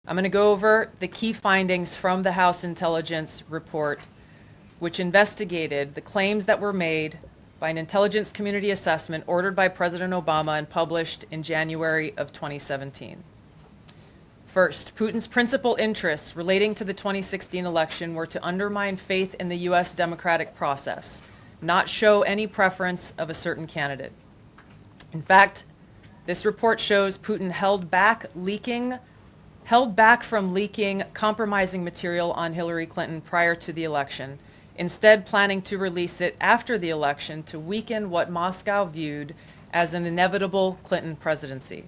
I'm going to go over the key findings from the House Intelligence Report, which investigated the claims that were made by an intelligence community assessment ordered by President Obama and published in January of 2017. First, Putin's principal interests relating to the 2016 election were to undermine faith in the U.S. democratic process, not show any preference of a certain candidate. In fact, this report shows Putin held back from leaking compromising material on Hillary Clinton prior to the election, instead planning to release it after the election to weaken what Moscow viewed as an inevitable Clinton presidency.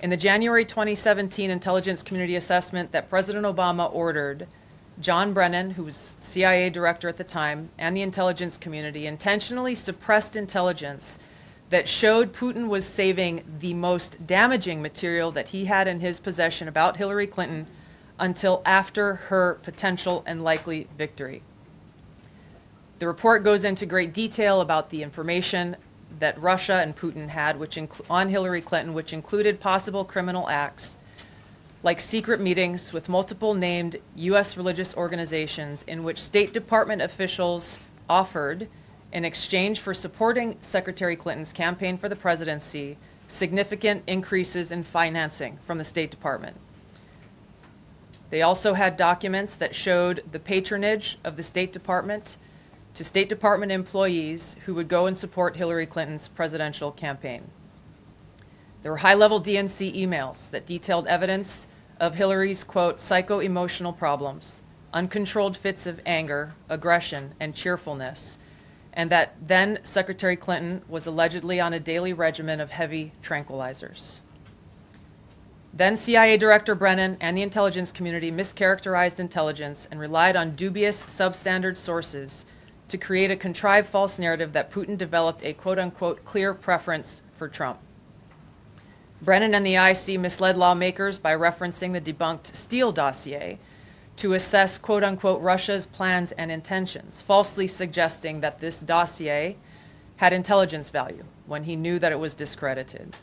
In the January 2017 intelligence community assessment that President Obama ordered, John Brennan, who was CIA director at the time, and the intelligence community intentionally suppressed intelligence that showed Putin was saving the most damaging material that he had in his possession about Hillary Clinton until after her potential and likely victory. The report goes into great detail about the information that Russia and Putin had on Hillary Clinton, which included possible criminal acts like secret meetings with multiple named U.S. religious organizations in which State Department officials offered, in exchange for supporting Secretary Clinton's campaign for the presidency, significant increases in financing from the State Department. They also had documents that showed the patronage of the State Department to State Department employees who would go and support Hillary Clinton's presidential campaign. There were high-level DNC emails that detailed evidence of Hillary's, quote, psycho-emotional problems, uncontrolled fits of anger, aggression, and cheerfulness, and that then Secretary Clinton was allegedly on a daily regimen of heavy tranquilizers. Then CIA Director Brennan and the intelligence community mischaracterized intelligence and relied on dubious substandard sources to create a contrived false narrative that Putin developed a quote-unquote clear preference for Trump. Brennan and the IC misled lawmakers by referencing the debunked Steele dossier to assess quote-unquote Russia's plans and intentions, falsely suggesting that this dossier had intelligence value when he knew that it was discredited.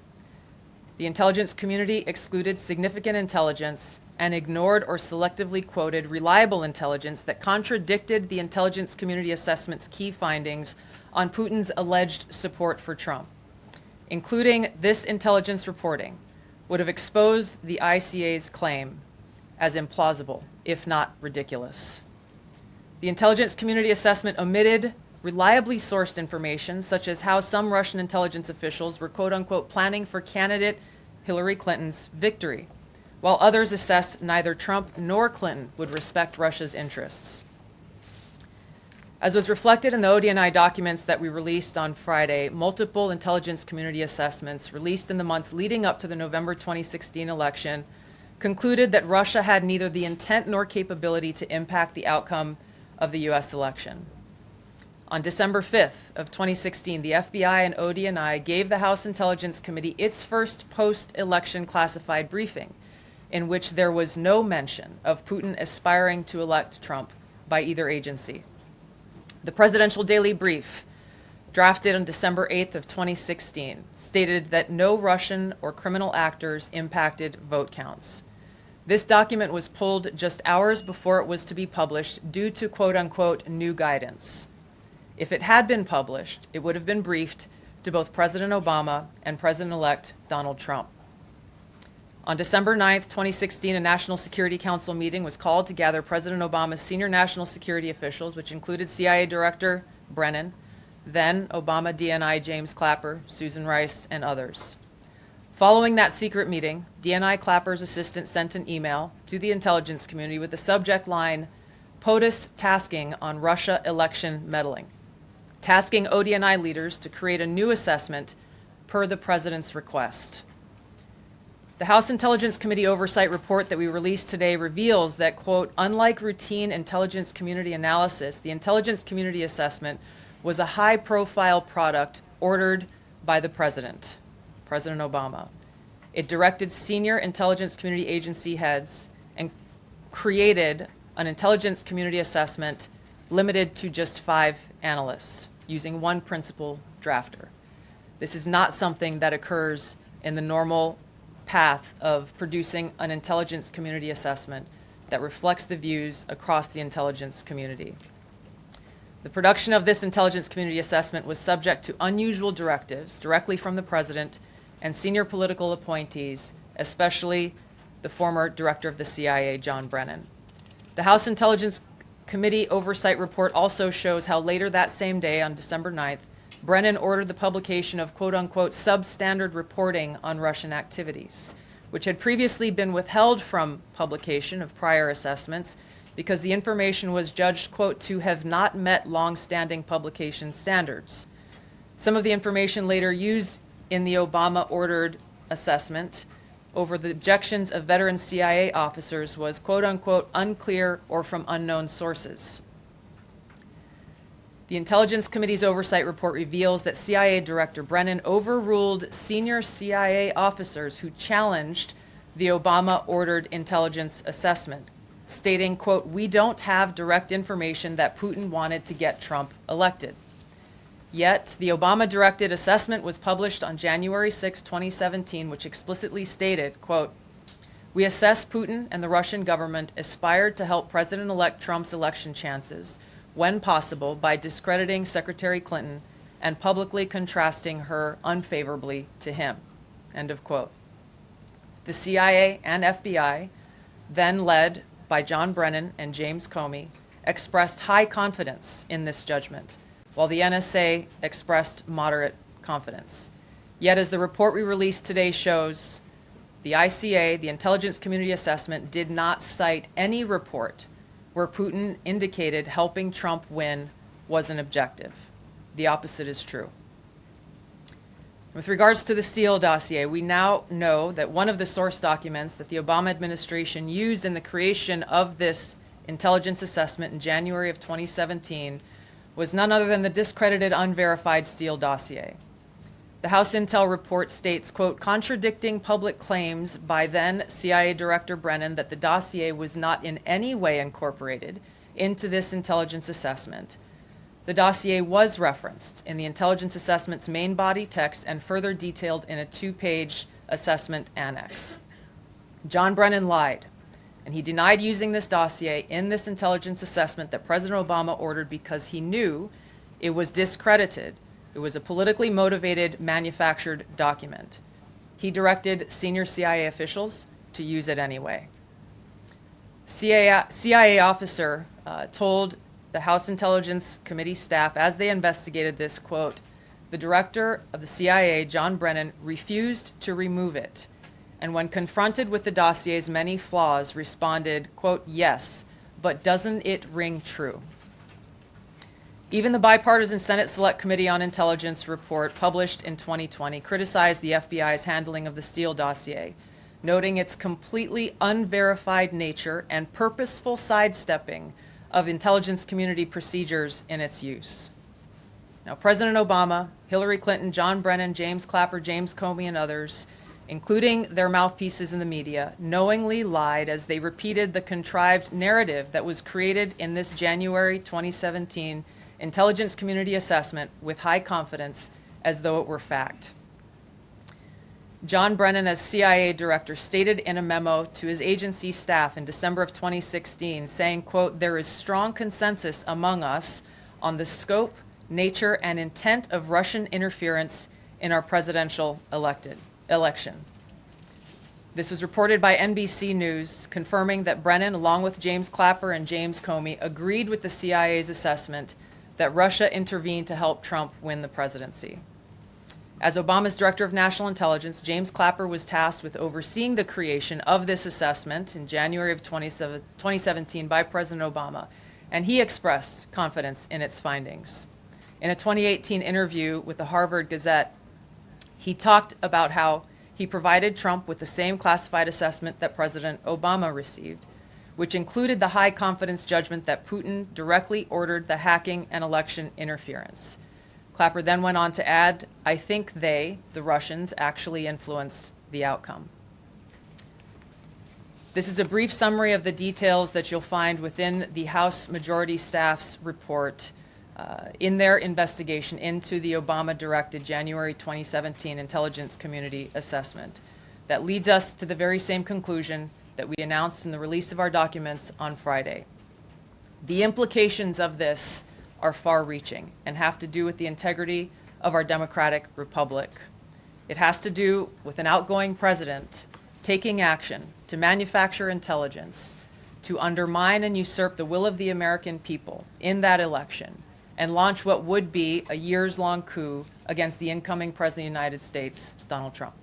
The intelligence community excluded significant intelligence and ignored or selectively quoted reliable intelligence that contradicted the intelligence community assessment's key findings on Putin's alleged support for Trump. Including this intelligence reporting would have exposed the ICA's claim as implausible, if not ridiculous. The intelligence community assessment omitted reliably sourced information, such as how some Russian intelligence officials were quote-unquote planning for candidate Hillary Clinton's victory, while others assessed neither Trump nor Clinton would respect Russia's interests. As was reflected in the DNI documents that we released on Friday, multiple intelligence community assessments released in the months leading up to the November 2016 election concluded that Russia had neither the intent nor capability to impact the outcome of the U.S. election. On December 5th of 2016, the FBI and DNI gave the House Intelligence Committee its first post-election classified briefing, in which there was no mention of Putin aspiring to elect Trump by either agency. The Presidential Daily Brief, drafted on December 8th of 2016, stated that no Russian or criminal actors impacted vote counts. This document was pulled just hours before it was to be published due to quote-unquote new guidance. If it had been published, it would have been briefed to both President Obama and President-elect Donald Trump. On December 9th, 2016, a National Security Council meeting was called to gather President Obama's senior national security officials, which included CIA Director Brennan, then Obama DNI James Clapper, Susan Rice, and others. Following that secret meeting, DNI Clapper's assistant sent an email to the intelligence community with the subject line, POTUS tasking on Russia election meddling, tasking ODNI leaders to create a new assessment per the president's request. The House Intelligence Committee Oversight Report that we released today reveals that, quote, unlike routine intelligence community analysis, the intelligence community assessment was a high-profile product ordered by the President Obama. It directed senior intelligence community agency heads and created an intelligence community assessment limited to just 5 analysts using one principal drafter. This is not something that occurs in the normal path of producing an intelligence community assessment that reflects the views across the intelligence community. The production of this intelligence community assessment was subject to unusual directives directly from the president and senior political appointees, especially the former director of the CIA, John Brennan. The House Intelligence Committee Oversight Report also shows how later that same day, on December 9th, Brennan ordered the publication of quote-unquote substandard reporting on Russian activities, which had previously been withheld from publication of prior assessments because the information was judged, quote, to have not met long-standing publication standards. Some of the information later used in the Obama-ordered assessment over the objections of veteran CIA officers was, quote-unquote, unclear or from unknown sources. The Intelligence Committee's oversight report reveals that CIA Director Brennan overruled senior CIA officers who challenged the Obama-ordered intelligence assessment, stating, quote, we don't have direct information that Putin wanted to get Trump elected. Yet, the Obama-directed assessment was published on January 6, 2017, which explicitly stated, quote, we assess Putin and the Russian government aspired to help President-elect Trump's election chances when possible by discrediting Secretary Clinton and publicly contrasting her unfavorably to him, end of quote. The CIA and FBI, then led by John Brennan and James Comey, expressed high confidence in this judgment, while the NSA expressed moderate confidence. Yet, as the report we released today shows, the ICA, the Intelligence Community Assessment, did not cite any report where Putin indicated helping Trump win was an objective. The opposite is true. With regards to the Steele dossier, we now know that one of the source documents that the Obama administration used in the creation of this intelligence assessment in January of 2017 was none other than the discredited, unverified Steele dossier. The House Intel report states, quote, contradicting public claims by then CIA Director Brennan that the dossier was not in any way incorporated into this intelligence assessment. The dossier was referenced in the intelligence assessment's main body text and further detailed in a 2-page assessment annex. John Brennan lied, and he denied using this dossier in this intelligence assessment that President Obama ordered because he knew it was discredited. It was a politically motivated, manufactured document. He directed senior CIA officials to use it anyway. CIA officer told the House Intelligence Committee staff as they investigated this, quote, the director of the CIA, John Brennan, refused to remove it, and when confronted with the dossier's many flaws, responded, quote, yes, but doesn't it ring true? Even the bipartisan Senate Select Committee on Intelligence report published in 2020 criticized the FBI's handling of the Steele dossier, noting its completely unverified nature and purposeful sidestepping of intelligence community procedures in its use. Now, President Obama, Hillary Clinton, John Brennan, James Clapper, James Comey, and others, including their mouthpieces in the media, knowingly lied as they repeated the contrived narrative that was created in this January 2017 intelligence community assessment with high confidence as though it were fact. John Brennan, as CIA director, stated in a memo to his agency staff in December of 2016, saying, quote, there is strong consensus among us on the scope, nature, and intent of Russian interference in our presidential election. This was reported by NBC News, confirming that Brennan, along with James Clapper and James Comey, agreed with the CIA's assessment that Russia intervened to help Trump win the presidency. As Obama's Director of National Intelligence, James Clapper was tasked with overseeing the creation of this assessment in January of 2017 by President Obama, and he expressed confidence in its findings. In a 2018 interview with the Harvard Gazette, he talked about how he provided Trump with the same classified assessment that President Obama received, which included the high confidence judgment that Putin directly ordered the hacking and election interference. Clapper then went on to add, I think they, the Russians, actually influenced the outcome. This is a brief summary of the details that you'll find within the House Majority Staff's report in their investigation into the Obama-directed January 2017 Intelligence Community Assessment. that leads us to the very same conclusion that we announced in the release of our documents on Friday. The implications of this are far-reaching and have to do with the integrity of our democratic republic. It has to do with an outgoing president taking action to manufacture intelligence to undermine and usurp the will of the American people in that election and launch what would be a years-long coup against the incoming President of the United States, Donald Trump.